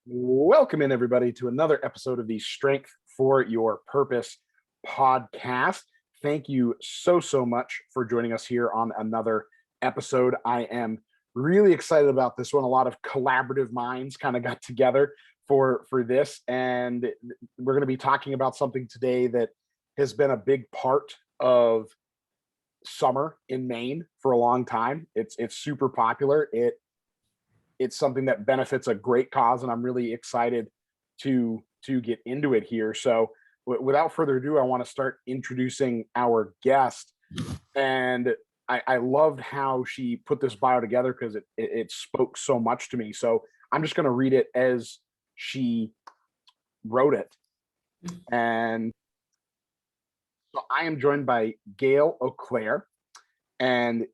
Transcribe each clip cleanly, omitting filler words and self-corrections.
Welcome in, everybody, to another episode of the Strength for Your Purpose podcast. Thank you so much for joining us here on another episode. I am really excited about this one. A lot of collaborative minds kind of got together for this, and we're going to be talking about something today that has been a big part of summer in Maine for a long time. It's super popular. It's something that benefits a great cause, and I'm really excited to get into it here. So without further ado, I want to start introducing our guest. And I loved how she put this bio together because it spoke so much to me. So I'm just going to read it as she wrote it. And so I am joined by Gale Auclair. And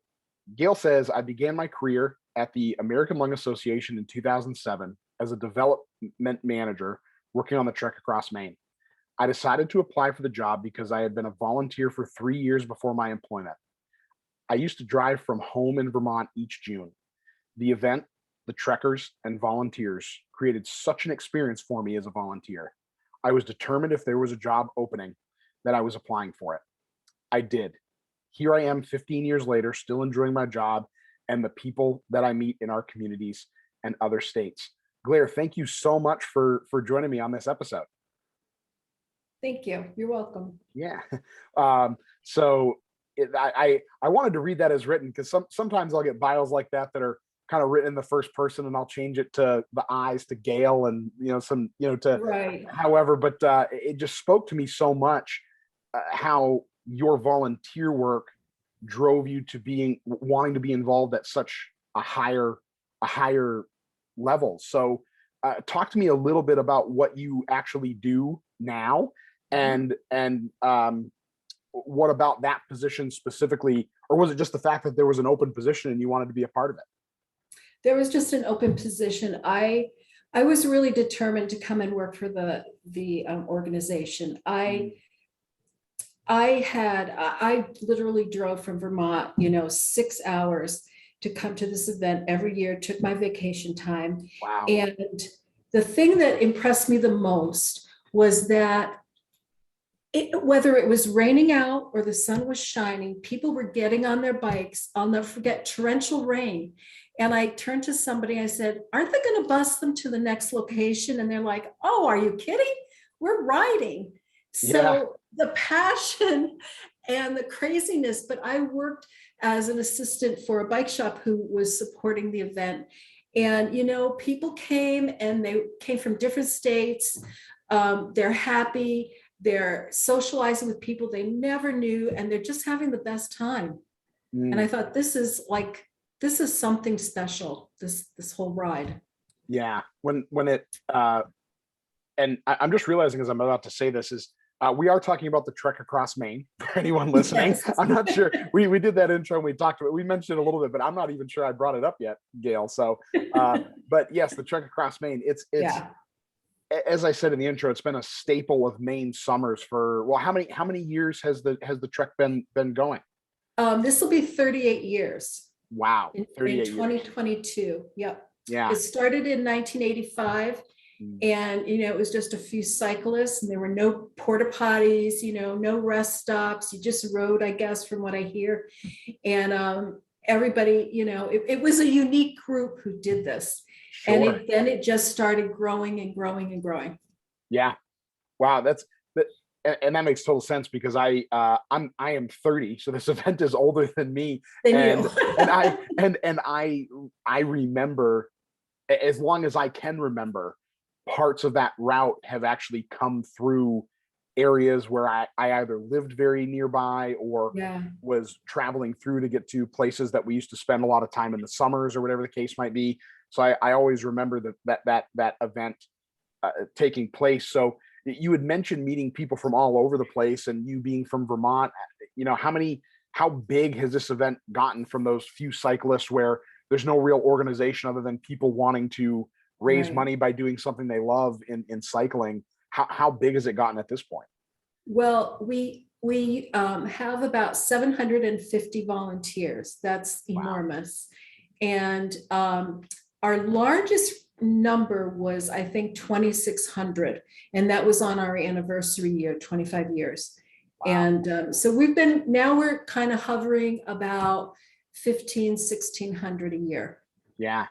Gale says, I began my career at the American Lung Association in 2007 as a development manager working on the Trek Across Maine. I decided to apply for the job because I had been a volunteer for 3 years before my employment. I used to drive from home in Vermont each June. The event, the trekkers, and volunteers created such an experience for me as a volunteer. I was determined if there was a job opening that I was applying for it. I did. Here I am 15 years later, still enjoying my job and the people that I meet in our communities and other states. Claire, thank you so much for joining me on this episode. Thank you. You're welcome. Yeah. I wanted to read that as written because sometimes I'll get bios like that are kind of written in the first person, and I'll change it to the I's to Gale and Right. however. But it just spoke to me so much how your volunteer work drove you to wanting to be involved at such a higher level. So talk to me a little bit about what you actually do now, and what about that position specifically, or was it just the fact that there was an open position and you wanted to be a part of it? There was just an open position. I was really determined to come and work for the organization. I literally drove from Vermont, 6 hours to come to this event every year, took my vacation time. Wow. And the thing that impressed me the most was that whether it was raining out or the sun was shining, people were getting on their bikes. I'll never forget torrential rain. And I turned to somebody, I said, aren't they going to bus them to the next location? And they're like, oh, are you kidding? We're riding. So the passion and the craziness, but I worked as an assistant for a bike shop who was supporting the event. And, people came and they came from different states. They're happy. They're socializing with people they never knew, and they're just having the best time. And I thought, this is something special, this whole ride. Yeah. When it, and I'm just realizing as I'm about to say this is, we are talking about the Trek Across Maine for anyone listening. Yes. I'm not sure. We did that intro and we talked about it. We mentioned it a little bit, but I'm not even sure I brought it up yet, Gale. So, but yes, the Trek Across Maine, it's as I said in the intro, it's been a staple of Maine summers for, well, how many years has the Trek been going? This will be 38 years. Wow. 38 in 2022. Years. Yep. Yeah. It started in 1985. And, it was just a few cyclists, and there were no porta potties, no rest stops. You just rode, I guess, from what I hear. And everybody, it was a unique group who did this. Sure. And then it just started growing and growing and growing. Yeah. Wow. And that makes total sense because I am 30, so this event is older than me. And I remember, as long as I can remember, parts of that route have actually come through areas where I either lived very nearby or was traveling through to get to places that we used to spend a lot of time in the summers or whatever the case might be. So I always remember that event taking place. So you had mentioned meeting people from all over the place, and you being from Vermont, how big has this event gotten from those few cyclists where there's no real organization other than people wanting to raise money by doing something they love in cycling? How big has it gotten at this point? Well, we have about 750 volunteers. That's enormous. Wow. And our largest number was, I think, 2,600, and that was on our anniversary year, 25 years. Wow. And so now we're kind of hovering about 1,600 a year. Yeah.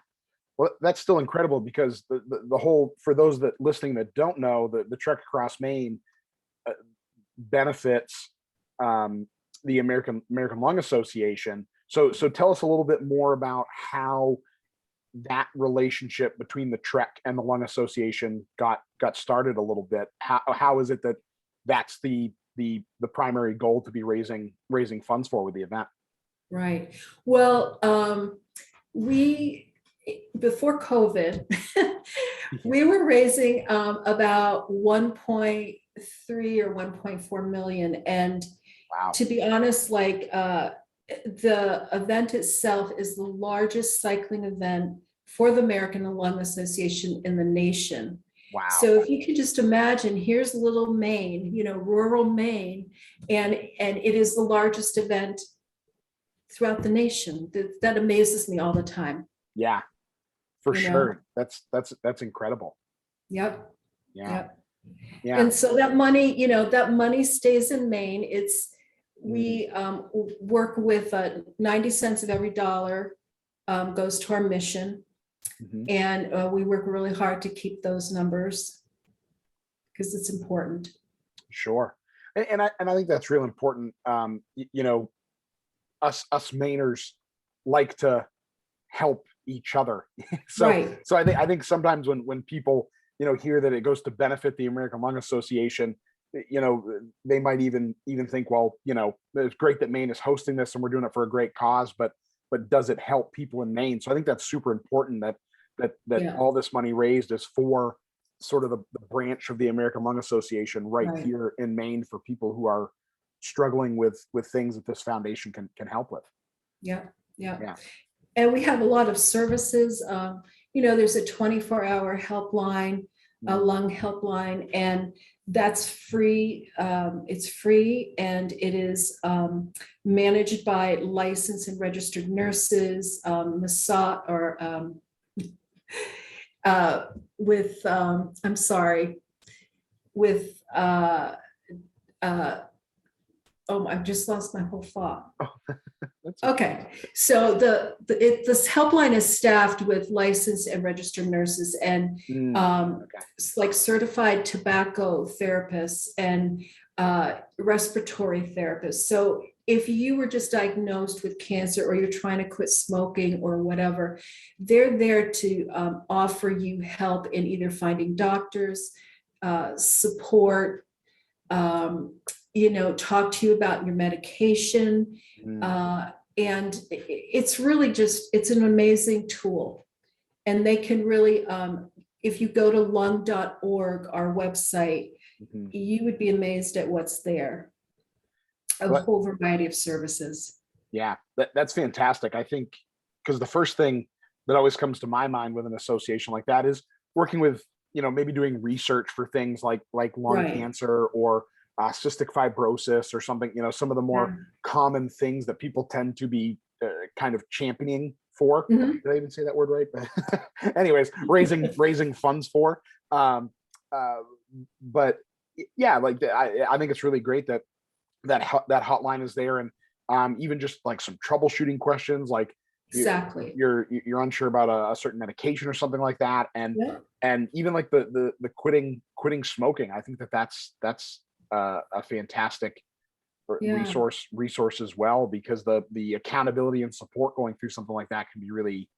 Well, that's still incredible because the whole, for those that listening that don't know, the Trek Across Maine benefits the American Lung Association. So tell us a little bit more about how that relationship between the Trek and the Lung Association got started a little bit. How is it that that's the primary goal to be raising funds for with the event? Right. Well, before COVID, we were raising about 1.3 or 1.4 million. And Wow. to be honest, like the event itself is the largest cycling event for the American Lung Association in the nation. Wow. So if you could just imagine, here's little Maine, rural Maine, and it is the largest event throughout the nation. That amazes me all the time. Yeah, for sure. That's incredible. Yep. Yeah. Yep. Yeah. And so that money stays in Maine. We work with 90 cents of every dollar goes to our mission. Mm-hmm. And we work really hard to keep those numbers because it's important. Sure. And I think that's real important. Us Mainers like to help each other. Right. So I think sometimes when people, hear that it goes to benefit the American Lung Association, they might even think, well, it's great that Maine is hosting this and we're doing it for a great cause, but does it help people in Maine? So I think that's super important that Yeah. all this money raised is for sort of the branch of the American Lung Association right here in Maine for people who are struggling with things that this foundation can help with. Yeah. And we have a lot of services. There's a 24-hour helpline, a lung helpline, and that's free. It's free, and it is managed by licensed and registered nurses, massage, or I've just lost my whole thought. Okay, so this helpline is staffed with licensed and registered nurses and like certified tobacco therapists and respiratory therapists. So if you were just diagnosed with cancer or you're trying to quit smoking or whatever, they're there to offer you help in either finding doctors, support, talk to you about your medication. And it's really it's an amazing tool. And they can really, if you go to lung.org, our website, you would be amazed at what's there. A whole variety of services. Yeah, that's fantastic. I think because the first thing that always comes to my mind with an association like that is working with, maybe doing research for things like lung cancer or cystic fibrosis or something, some of the more common things that people tend to be kind of championing for. Did I even say that word right? Anyways, raising funds for. But yeah, like I think it's really great that hotline is there, and even just like some troubleshooting questions, like exactly you're unsure about a certain medication or something like that, and even like the quitting smoking. I think that's a fantastic resource as well, because the accountability and support going through something like that can be really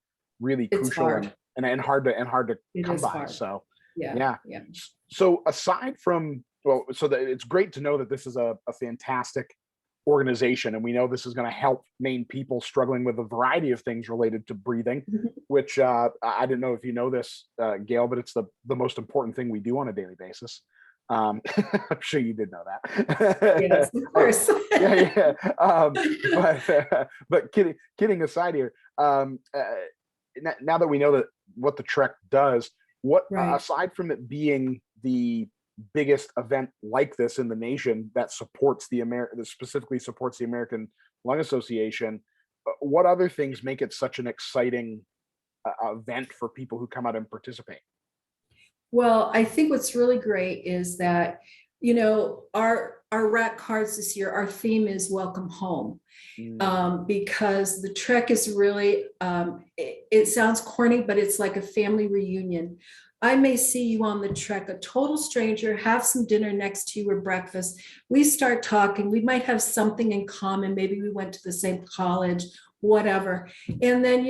crucial and hard to come by. Hard. So yeah. So aside from it's great to know that this is a fantastic organization, and we know this is going to help Maine people struggling with a variety of things related to breathing, which I didn't know if you know this, Gale, but it's the most important thing we do on a daily basis. I'm sure you did know that. Yes, of course. But kidding aside here, now that we know that what the Trek does, what aside from it being the biggest event like this in the nation that supports specifically supports the American Lung Association, what other things make it such an exciting event for people who come out and participate? Well, I think what's really great is that, our rack cards this year, our theme is welcome home. Because the Trek is really, it sounds corny, but it's like a family reunion. I may see you on the Trek, a total stranger, have some dinner next to you or breakfast. We start talking. We might have something in common. Maybe we went to the same college, whatever. And then,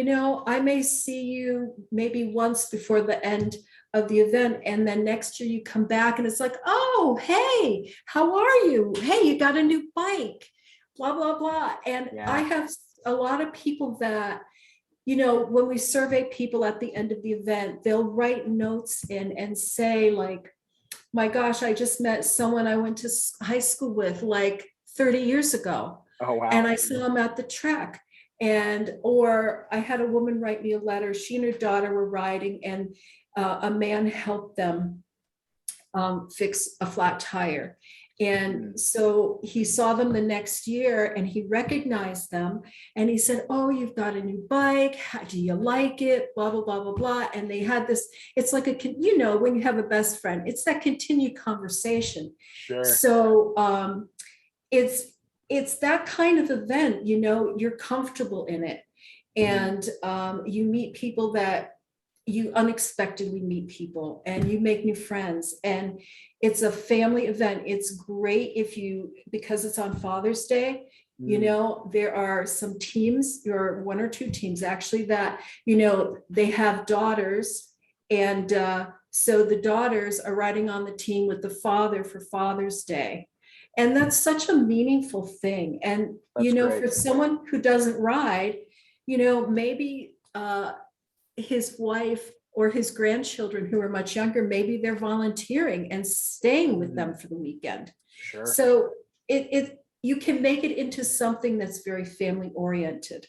I may see you maybe once before the end of the event. And then next year you come back and it's like, oh, hey, how are you? Hey, you got a new bike, blah, blah, blah. And I have a lot of people that, when we survey people at the end of the event, they'll write notes in and say like, my gosh, I just met someone I went to high school with like 30 years ago. Oh, wow. And I saw him at the Trek. Or I had a woman write me a letter. She and her daughter were riding and a man helped them fix a flat tire. And so he saw them the next year and he recognized them and he said, oh, you've got a new bike. How do you like it? Blah, blah, blah, blah, blah. And they had this, it's like when you have a best friend, it's that continued conversation. Sure. So it's that kind of event, you're comfortable in it. And you meet people that you unexpectedly meet people and you make new friends, and it's a family event. It's great because it's on Father's Day. There are some teams, or one or two teams actually, that they have daughters, and so the daughters are riding on the team with the father for Father's Day, and that's such a meaningful thing. And That's great. For someone who doesn't ride, maybe his wife or his grandchildren who are much younger, maybe they're volunteering and staying with them for the weekend. Sure. So you can make it into something that's very family oriented.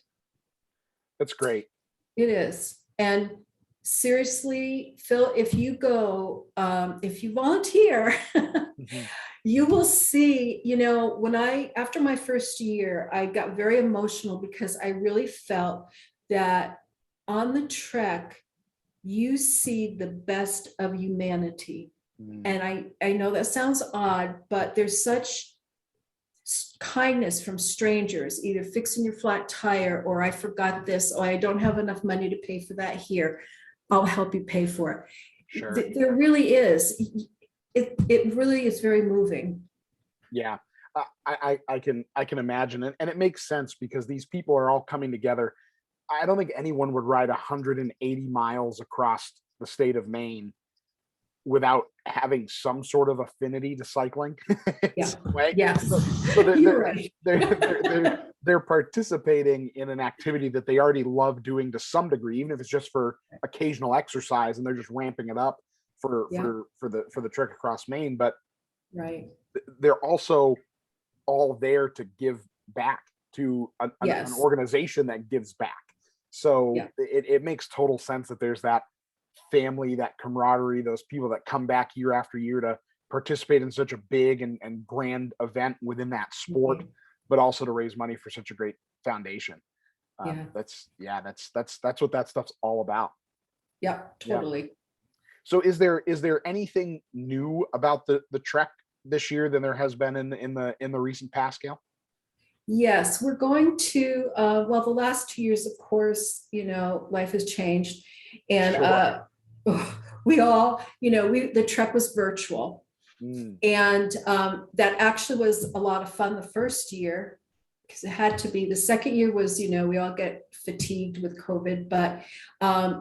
That's great. It is. And seriously, Phil, if you go, if you volunteer, you will see, after my first year, I got very emotional because I really felt that on the Trek, you see the best of humanity. And I know that sounds odd, but there's such kindness from strangers, either fixing your flat tire, or I forgot this, or I don't have enough money to pay for that here. I'll help you pay for it. Sure. There really is. It really is very moving. Yeah. I can imagine it. And it makes sense because these people are all coming together. I don't think anyone would ride 180 miles across the state of Maine without having some sort of affinity to cycling. Yeah. Way. Yes. So You're right. they're participating in an activity that they already love doing to some degree, even if it's just for occasional exercise, and they're just ramping it up for the Trek Across Maine. But right, they're also all there to give back to an organization that gives back. So it makes total sense that there's that family, that camaraderie, those people that come back year after year to participate in such a big and grand event within that sport, but also to raise money for such a great foundation. That's what that stuff's all about. Yeah, totally. Yeah. So is there anything new about the Trek this year than there has been in the recent past, Gale? Yes, we're going to, the last 2 years, of course, life has changed. And the Trek was virtual. And that actually was a lot of fun the first year, because it had to be. The second year was, we all get fatigued with COVID, but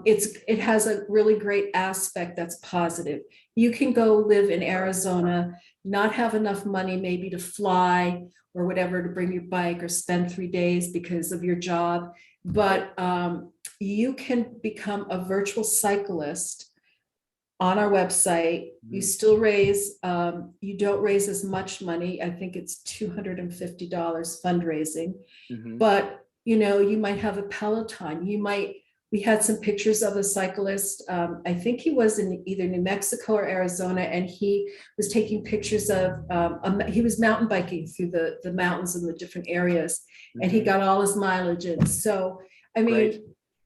it has a really great aspect that's positive. You can go live in Arizona, not have enough money maybe to fly or whatever to bring your bike, or spend 3 days because of your job, but you can become a virtual cyclist on our website. You still you don't raise as much money. I think it's $250 fundraising, but you might have a Peloton. We had some pictures of a cyclist. I think he was in either New Mexico or Arizona, and he was taking pictures of, he was mountain biking through the mountains in the different areas, and he got all his mileage in. So, I mean,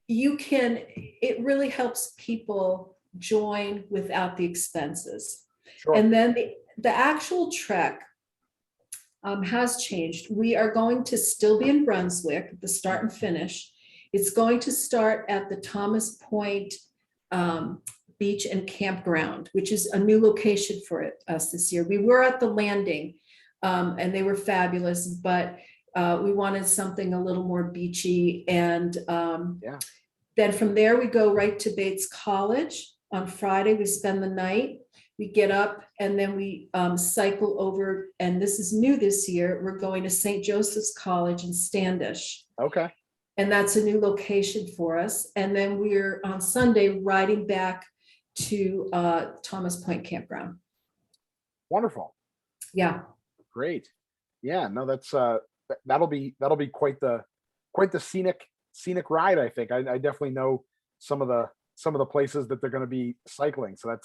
it really helps people join without the expenses. Sure. And then the actual trek has changed. We are going to still be in Brunswick, the start and finish. It's going to start at the Thomas Point Beach and Campground, which is a new location for us this year. We were at the landing and they were fabulous, but we wanted something a little more beachy. And then from there, we go right to Bates College. On Friday, we spend the night. We get up and then we cycle over, and this is new this year, we're going to St. Joseph's College in Standish. Okay. And that's a new location for us. And then we're on Sunday riding back to Thomas Point Campground. Wonderful. Yeah. Great. Yeah, no, that's that'll be quite the scenic ride, I think. I definitely know some of the places that they're going to be cycling. So that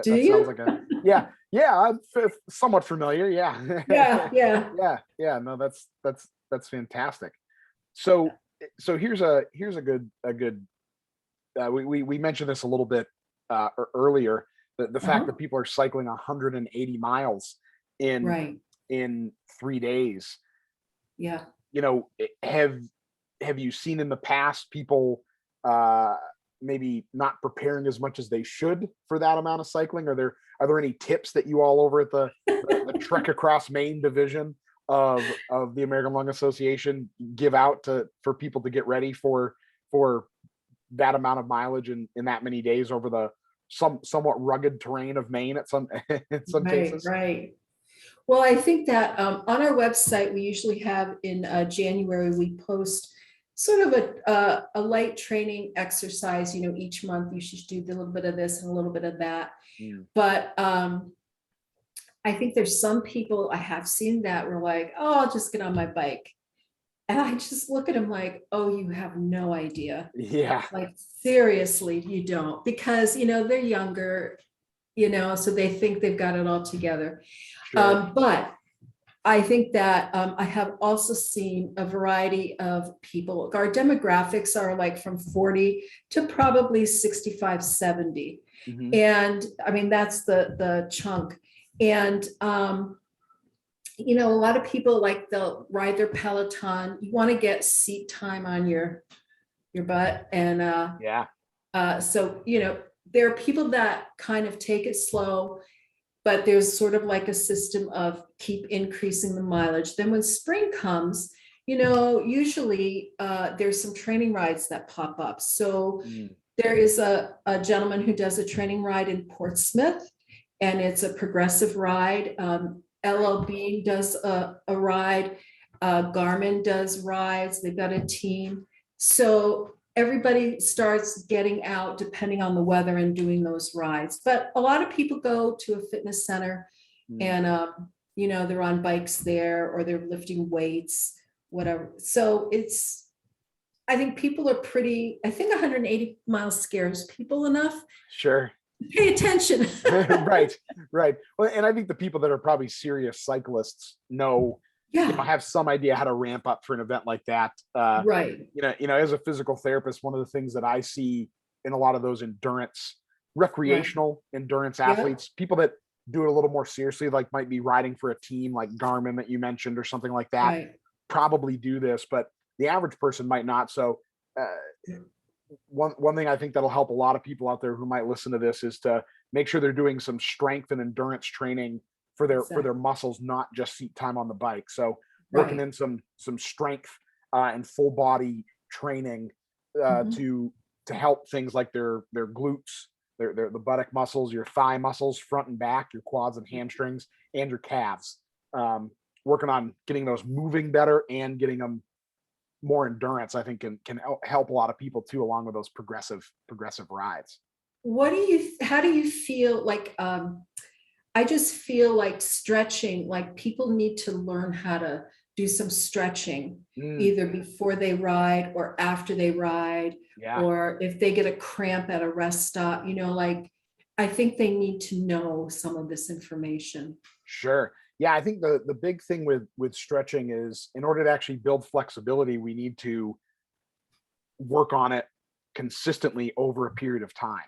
sounds like I'm somewhat familiar. Yeah. Yeah. No, that's fantastic. So here's a good we mentioned this a little bit earlier, the fact that people are cycling 180 miles in 3 days. Yeah. Have you seen in the past people maybe not preparing as much as they should for that amount of cycling? Are there any tips that you all over at the Trek Across Maine division of the American Lung Association give out for people to get ready for that amount of mileage in that many days over the somewhat rugged terrain of Maine in some cases? Right. Well, I think that on our website, we usually have in January, we post sort of a light training exercise. Each month you should do a little bit of this and a little bit of that. But I think there's some people I have seen that were like, oh, I'll just get on my bike. And I just look at them like, oh, you have no idea. Yeah. Like, seriously, you don't, because, they're younger, so they think they've got it all together. Sure. But I think that I have also seen a variety of people. Our demographics are like from 40 to probably 65, 70. Mm-hmm. And I mean, that's the chunk. And, a lot of people, like, they'll ride their Peloton. You want to get seat time on your butt. And so, there are people that kind of take it slow, but there's sort of like a system of keep increasing the mileage. Then when spring comes, usually there's some training rides that pop up. So there is a gentleman who does a training ride in Portsmouth, and it's a progressive ride. LLB does a ride. Garmin does rides. They've got a team. So everybody starts getting out depending on the weather and doing those rides. But a lot of people go to a fitness center and, they're on bikes there, or they're lifting weights, whatever. So I think people are I think 180 miles scares people enough. Sure. Pay attention. Right. Well, and I think the people that are probably serious cyclists have some idea how to ramp up for an event like that. Right. As a physical therapist, one of the things that I see in a lot of those recreational endurance athletes, people that do it a little more seriously, like might be riding for a team like Garmin that you mentioned or something like that, probably do this, but the average person might not. So one thing I think that'll help a lot of people out there who might listen to this is to make sure they're doing some strength and endurance training for their muscles, not just seat time on the bike. So working in some strength and full body training to help things like their glutes, the buttock muscles, your thigh muscles, front and back, your quads and hamstrings, and your calves. Working on getting those moving better and getting them more endurance, I think can help a lot of people too, along with those progressive rides. How do you feel like, I just feel like stretching, like people need to learn how to do some stretching either before they ride or after they ride, or if they get a cramp at a rest stop, I think they need to know some of this information. Sure. Yeah, I think the big thing with stretching is, in order to actually build flexibility, we need to work on it consistently over a period of time.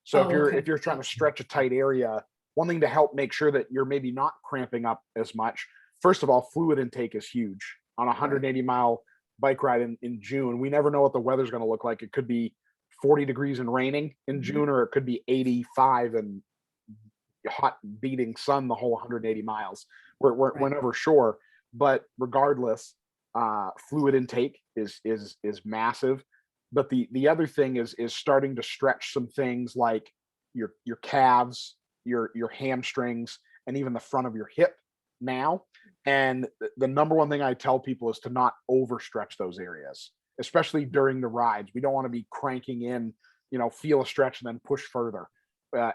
So if you're trying to stretch a tight area, one thing to help make sure that you're maybe not cramping up as much, first of all, fluid intake is huge. On a 180-mile bike ride in June, we never know what the weather's going to look like. It could be 40 degrees and raining in June, or it could be 85 and hot beating sun the whole 180 miles. We're never sure, but regardless, fluid intake is massive. But the other thing is starting to stretch some things like your calves, your hamstrings, and even the front of your hip now. And the number one thing I tell people is to not overstretch those areas, especially during the rides. We don't want to be cranking in, feel a stretch and then push further.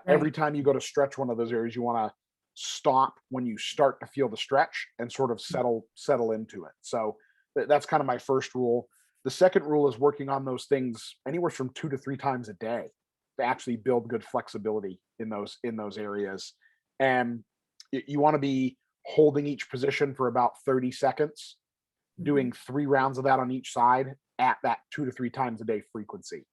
Every time you go to stretch one of those areas, you want to stop when you start to feel the stretch and sort of settle into it. So that's kind of my first rule. The second rule is working on those things anywhere from 2 to 3 times a day to actually build good flexibility in those areas. And you want to be holding each position for about 30 seconds, doing 3 rounds of that on each side at that 2 to 3 times a day frequency.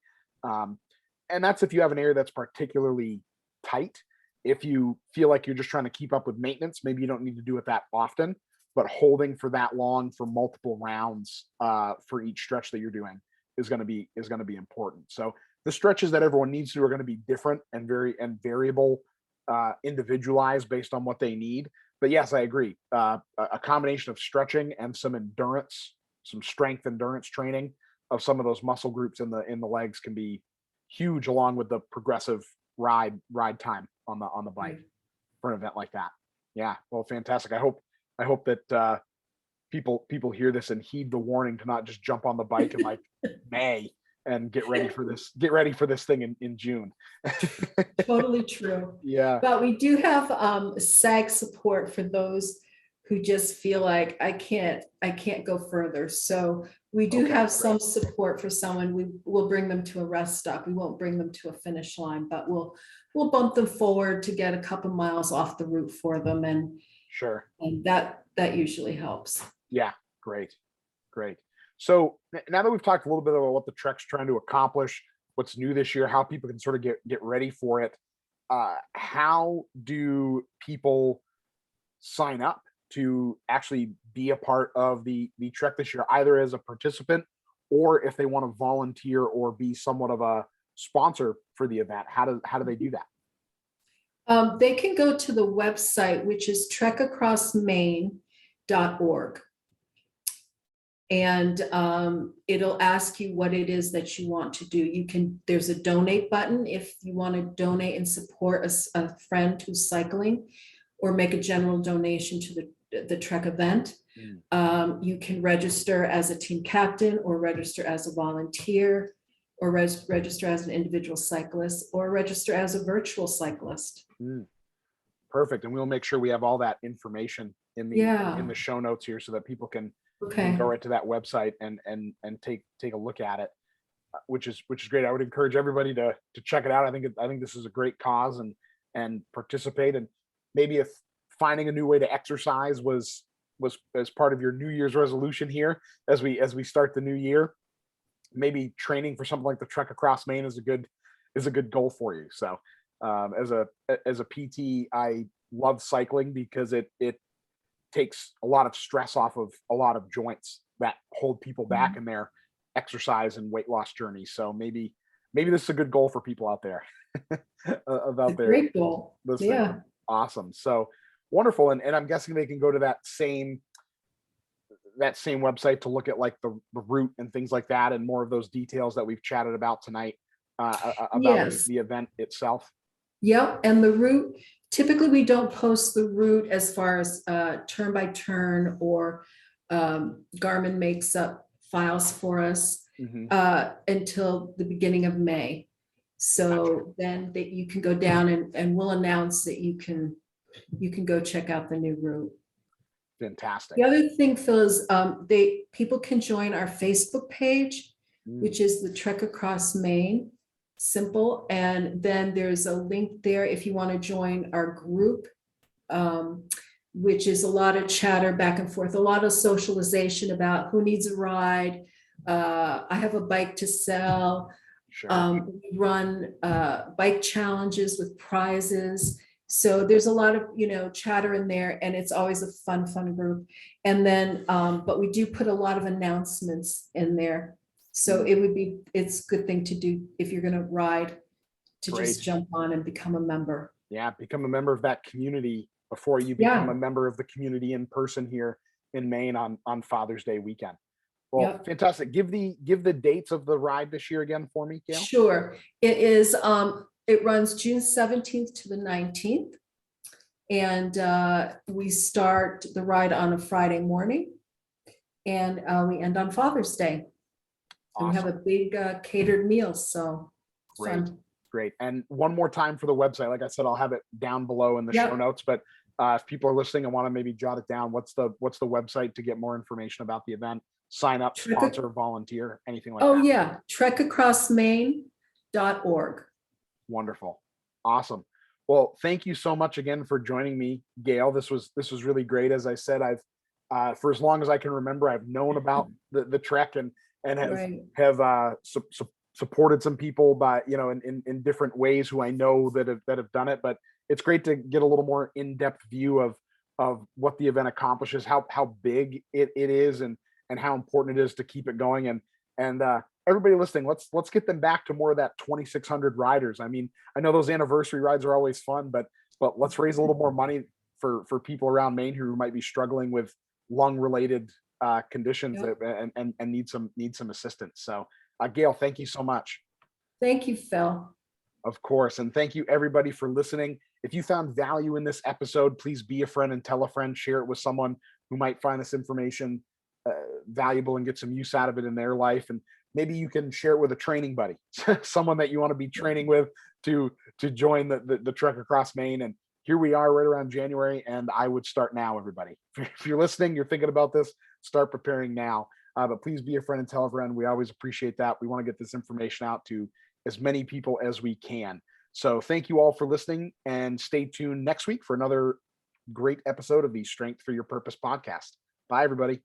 And that's if you have an area that's particularly tight. If you feel like you're just trying to keep up with maintenance, maybe you don't need to do it that often, but holding for that long for multiple rounds for each stretch that you're doing is going to be important. So the stretches that everyone needs to are going to be different and variable, individualized based on what they need. But yes, I agree. A combination of stretching and some endurance, some strength endurance training of some of those muscle groups in the legs can be huge, along with the progressive ride time on the bike for an event like that. Yeah, well, fantastic. I hope that people hear this and heed the warning to not just jump on the bike in like May and get ready for this thing in June. Totally true. Yeah. But we do have SAG support for those who just feel like I can't go further. So we do have some support for someone. We will bring them to a rest stop. We won't bring them to a finish line, but we'll bump them forward to get a couple miles off the route for them. And sure. And that usually helps. Yeah, great. So now that we've talked a little bit about what the Trek's trying to accomplish, what's new this year, how people can sort of get ready for it, how do people sign up to actually be a part of the Trek this year, either as a participant or if they want to volunteer or be somewhat of a sponsor for the event? How do they do that? They can go to the website, which is trekacrossmaine.org. And it'll ask you what it is that you want to do. There's a donate button if you want to donate and support a friend who's cycling, or make a general donation to the Trek event. You can register as a team captain, or register as a volunteer, or register as an individual cyclist, or register as a virtual cyclist. Perfect. And we'll make sure we have all that information in the show notes here so that people can go right to that website and take a look at it, which is great. I would encourage everybody to check it out. I think this is a great cause and participate. And maybe if finding a new way to exercise was as part of your New Year's resolution here as we start the new year, maybe training for something like the Trek Across Maine is a good goal for you. So as a PT, I love cycling because it takes a lot of stress off of a lot of joints that hold people back in their exercise and weight loss journey. So maybe this is a good goal for people out there. About their great goal. Yeah. Awesome. So wonderful. And I'm guessing they can go to that same website to look at like the route and things like that, and more of those details that we've chatted about tonight about the event itself. Yep. And the route, typically we don't post the route as far as turn by turn, or Garmin makes up files for us until the beginning of May. So then you can go down and we'll announce that you can go check out the new route. Fantastic. The other thing, Phil, is people can join our Facebook page, which is the Trek Across Maine. Simple. And then there's a link there if you want to join our group, which is a lot of chatter back and forth, a lot of socialization about who needs a ride. I have a bike to sell. Sure. We run bike challenges with prizes. So there's a lot of, chatter in there, and it's always a fun group. And then, but we do put a lot of announcements in there. So it's a good thing to do if you're going to ride, to Great. just jump on and become a member. Yeah, become a member of that community before you become a member of the community in person here in Maine on Father's Day weekend. Well, fantastic. Give the dates of the ride this year again for me, Gale. Sure. It runs June 17th to the 19th. And we start the ride on a Friday morning, and we end on Father's Day. Awesome. We have a big catered meal, so fun. Great. And one more time for the website, like I said, I'll have it down below in the show notes, but if people are listening and want to maybe jot it down, what's the website to get more information about the event? Sign up, sponsor, volunteer, anything like that? Oh yeah, trekacrossmaine.org. Wonderful. Awesome. Well, thank you so much again for joining me, Gale. This was really great. As I said, I've for as long as I can remember, I've known about the Trek and have supported some people by, in different ways who I know that have done it. But it's great to get a little more in-depth view of what the event accomplishes, how big it is, and how important it is to keep it going. And everybody listening, let's get them back to more of that 2,600 riders. I mean, I know those anniversary rides are always fun, but let's raise a little more money for people around Maine who might be struggling with lung-related conditions and need some assistance. So, Gale, thank you so much. Thank you, Phil. Of course, and thank you everybody for listening. If you found value in this episode, please be a friend and tell a friend. Share it with someone who might find this information valuable and get some use out of it in their life. And maybe you can share it with a training buddy, someone that you want to be training with to join the Trek Across Maine. And here we are right around January, and I would start now, everybody. If you're listening, you're thinking about this, start preparing now. But please be a friend and tell a friend. We always appreciate that. We want to get this information out to as many people as we can. So thank you all for listening, and stay tuned next week for another great episode of the Strength for Your Purpose podcast. Bye, everybody.